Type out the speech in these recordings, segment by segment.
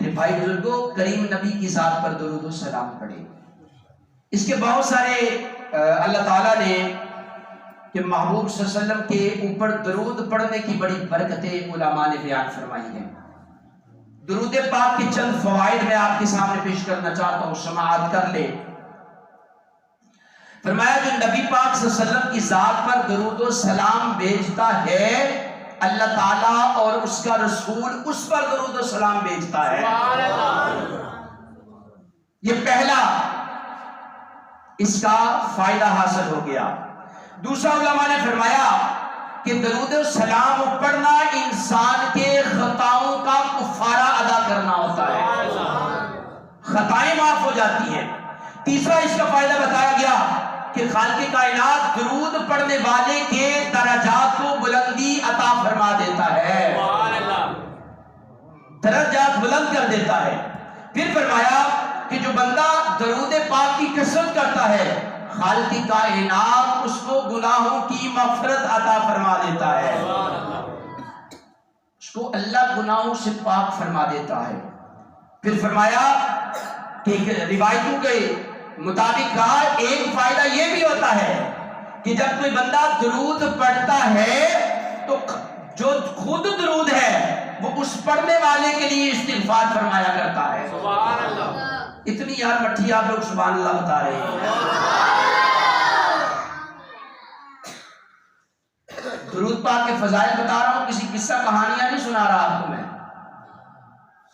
میرے بھائی بزرگوں، کریم نبی کی ذات پر درود و سلام پڑھے۔ اس کے بہت سارے اللہ تعالیٰ نے کہ محبوب صلی اللہ علیہ وسلم کے اوپر درود پڑھنے کی بڑی برکتیں علماء نے بیان فرمائی ہیں۔ درود پاک کے چند فوائد میں آپ کے سامنے پیش کرنا چاہتا ہوں، سماعت کر لے۔ فرمایا جو نبی پاک صلی اللہ علیہ وسلم کی ذات پر درود و سلام بھیجتا ہے، اللہ تعالیٰ اور اس کا رسول اس پر درود و سلام بھیجتا ہے۔ یہ پہلا اس کا فائدہ حاصل ہو گیا۔ دوسرا علماء نے فرمایا کہ درود و سلام پڑھنا انسان کے خطاؤں کا کفارہ ادا کرنا ہوتا ہے، خطائیں معاف ہو جاتی ہیں۔ تیسرا اس کا فائدہ بتایا گیا کہ خالق کائنات درود پڑھنے والے کے درجات کو بلندی عطا فرما دیتا ہے، درجات بلند کر دیتا ہے۔ پھر فرمایا کہ جو بندہ درود پاک کی کثرت کرتا ہے، خالق کائنات اس کو گناہوں کی مغفرت عطا فرما دیتا ہے، اس کو اللہ گناہوں سے پاک فرما دیتا ہے۔ پھر فرمایا کہ روایتوں کے مطابق کہا ایک فائدہ یہ بھی ہوتا ہے کہ جب کوئی بندہ درود پڑھتا ہے تو جو خود درود ہے وہ اس پڑھنے والے کے لیے استغفار فرمایا کرتا ہے۔ سبحان اللہ! اتنی یار مٹھی آپ لوگ سبحان اللہ بتا رہے ہیں۔ درود پاک کے فضائل بتا رہا ہوں، کسی قصہ کہانیاں نہیں سنا رہا آپ کو میں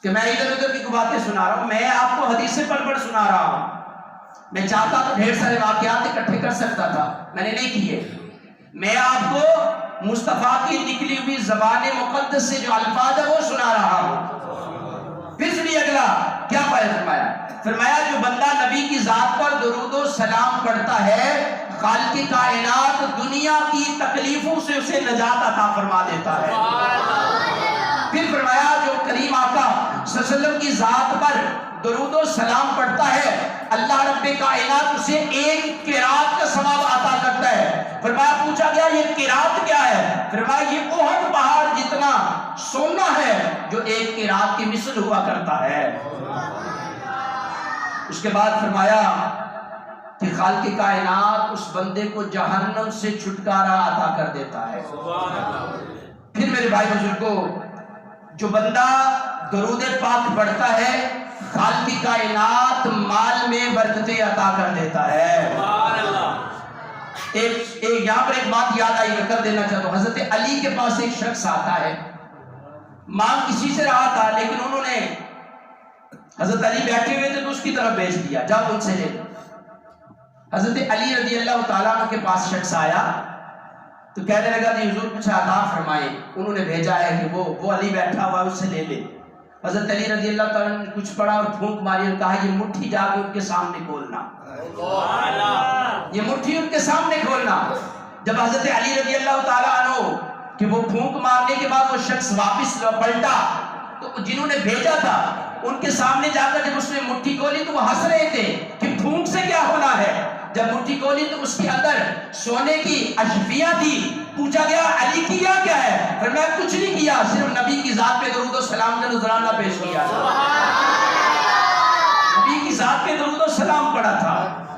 کہ میں ادھر ادھر کی باتیں سنا رہا ہوں، میں آپ کو حدیثیں پڑھ پڑھ سنا رہا ہوں۔ میں چاہتا تو ڈھیر سارے واقعات اکٹھے کر سکتا تھا، میں نے نہیں کیے۔ میں آپ کو مصطفیٰ کی نکلی ہوئی زبان مقدس سے جو الفاظ ہے وہ سنا رہا ہوں۔ پھر سنیے اگلا کیا فرمایا۔ فرمایا جو بندہ نبی کی ذات پر درود و سلام پڑھتا ہے، خالق کائنات دنیا کی تکلیفوں سے اسے نجات عطا فرما دیتا ہے۔ پھر فرمایا جو کریم آقا صلی اللہ علیہ وسلم کی ذات پر درود و سلام پڑھتا ہے، اللہ رب کائنات اسے ایک قرات کا ثواب عطا کرتا ہے۔ فرمایا پوچھا گیا یہ قرات کیا ہے؟ فرمایا یہ احد پہاڑ جتنا سونا ہے جو ایک قرات کی مثل ہوا کرتا ہے۔ اس کے بعد فرمایا کہ خالق کائنات اس بندے کو جہنم سے چھٹکارا عطا کر دیتا ہے۔ پھر میرے بھائی بزرگوں، جو بندہ درود پاک پڑھتا ہے، خالق کائنات مال میں برکتیں عطا کر دیتا ہے۔ یہاں پر ایک بات یاد آئی، میں کر دینا چاہتا ہوں۔ حضرت علی کے پاس ایک شخص آتا ہے، مانگ کسی سے رہا تھا، لیکن انہوں نے حضرت علی بیٹھے ہوئے تھے تو اس کی طرف بھیج دیا، جاؤ ان سے لے لو۔ حضرت علی رضی اللہ تعالیٰ عنہ کے پاس شخص آیا تو کہنے لگا جی حضور کچھ عطا فرمائے، انہوں نے بھیجا ہے کہ وہ علی بیٹھا ہوا ہے اس سے لے لے۔ حضرت علی رضی اللہ تعالیٰ نے کچھ پڑھا اور پھونک ماری اور کہا یہ مٹھی جا کے ان کے سامنے کھولنا، یہ مٹھی ان کے سامنے کھولنا۔ جب حضرت علی رضی اللہ تعالیٰ عنہ کہ وہ پھونک مارنے کے بعد وہ شخص واپس پلٹا تو جنہوں نے بھیجا تھا ان کے سامنے جا کر جب اس نے مٹھی کھولی تو وہ ہنس رہے تھے کہ پھونک سے کیا ہونا ہے۔ جب مٹھی کھولی تو اس کے اندر سونے کی اشفیاں تھی۔ پوچھا گیا علی کیا کیا ہے؟ فرمایا کچھ نہیں کیا، صرف نبی کی ذات پہ درود و سلام کا نذرانہ پیش کیا تھا، نبی کی ذات پہ درود و سلام پڑھا تھا۔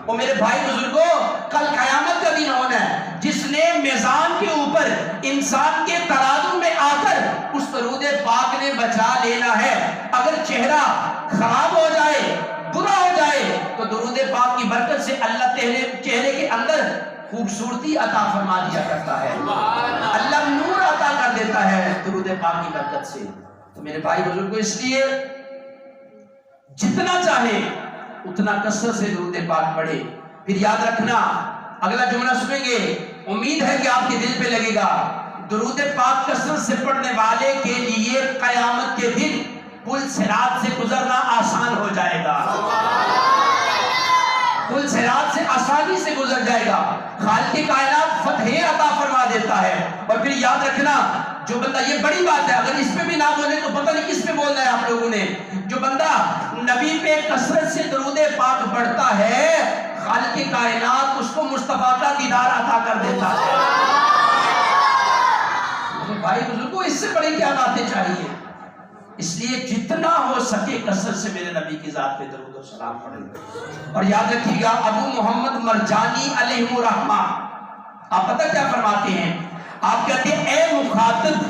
اور میرے بھائی بزرگوں، کل قیامت کا دن ہونا ہے، جس نے میزان کے اوپر انسان کے ترازو میں آ کر اس درود پاک نے بچا لینا ہے۔ اگر چہرہ خراب ہو جائے، برا ہو جائے تو درود پاک کی برکت سے اللہ چہرے کے اندر خوبصورتی عطا فرما دیا کرتا ہے، اللہ نور عطا کر دیتا ہے درود پاک کی برکت سے۔ تو میرے بھائی بزرگوں، اس لیے جتنا چاہے اتنا کثرت سے درود پاک پڑھے۔ پھر یاد رکھنا اگلا جملہ سنیں گے، امید ہے کہ آپ کے دل پہ لگے گا، درود پاک کثرت سے پڑھنے والے کے لیے قیامت کے دن پل صراط سے گزرنا آسان ہو جائے گا، پل صراط سے آسانی سے گزر جائے گا، خالق کائنات فتح عطا فرما دیتا ہے۔ اور پھر یاد رکھنا جو بندہ، یہ بڑی بات ہے، اگر اس پہ بھی نہ بولے تو پتہ نہیں کس پہ بولنا ہے آپ لوگوں نے، جو بندہ نبی پہ کثرت سے درود پاک پڑھتا ہے، خالق کائنات اس کو مصطفیٰ کا دیدار عطا کر دیتا ہے۔ بھائی بزرگوں، اس سے بڑی کیا باتیں چاہیے؟ اس لیے جتنا ہو سکے کثرت سے میرے نبی کی ذات پہ درود و سلام پڑھیں. اور یاد رکھیے گا ابو محمد مرجانی علیہ الرحمہ آپ پتہ کیا فرماتے ہیں؟ آپ کہتے ہیں اے مخاطب،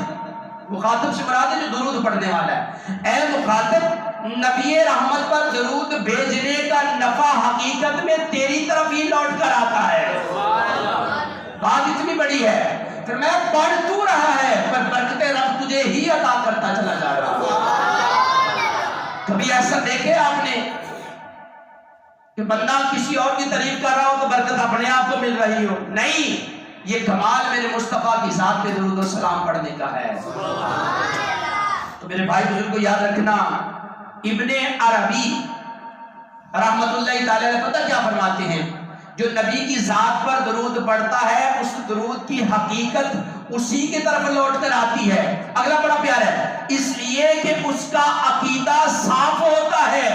مخاطب سے مراد ہے جو درود پڑھنے والا ہے، اے مخاطب نبی رحمت پر درود بھیجنے کا نفع حقیقت میں تیری طرف ہی لوٹ کر آتا ہے. بات اتنی بڑی ہے پھر میں پڑھ تو رہا ہے پر برکتیں رب تجھے ہی عطا کرتا چلا جا رہا. کبھی ایسا دیکھے آپ نے کہ بندہ کسی اور کی تعریف کر رہا ہو تو برکت اپنے آپ کو مل رہی ہو؟ نہیں، یہ کمال میرے مصطفیٰ کی ذات پہ درود و سلام پڑھنے کا ہے. تو میرے بھائی بزرگ کو یاد رکھنا، ابن عربی رحمت اللہ تعالی علیہ پتہ کیا فرماتے ہیں؟ جو نبی کی ذات پر درود پڑھتا ہے اس درود کی حقیقت اسی کی طرف لوٹ کر آتی ہے. اگلا بڑا پیارا ہے، اس لیے کہ اس کا عقیدہ صاف ہوتا ہے،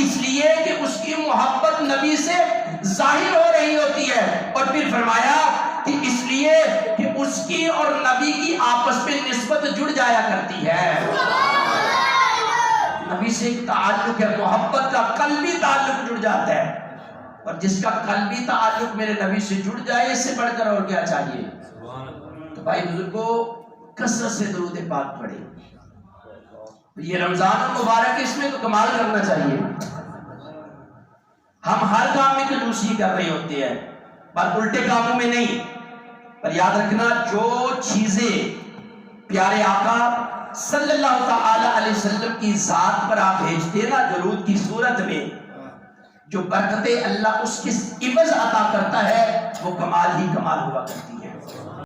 اس لیے کہ اس کی محبت نبی سے ظاہر ہو رہی ہوتی ہے. اور پھر فرمایا کہ اس لیے کہ اس کی اور نبی کی آپس میں نسبت جڑ جایا کرتی ہے. نبی سے ایک تعلق ہے، محبت کا قلبی تعلق جڑ جاتا ہے، اور جس کا قلبی تعلق میرے نبی سے جڑ جائے اس سے بڑھ کر اور کیا چاہیے؟ تو بھائی بزرگوں کثرت سے درود پاک پڑھے. یہ رمضان المبارک اس میں تو کمال کرنا چاہیے. ہم ہر کام میں کنجوسی کر رہے ہوتے ہیں پر الٹے کاموں میں نہیں. پر یاد رکھنا جو چیزیں پیارے آقا صلی اللہ تعالی علیہ وسلم کی ذات پر آپ بھیجتے نا درود کی صورت میں، جو برکتیں اللہ اس کی عوض عطا کرتا ہے وہ کمال ہی کمال ہوا کرتی ہے.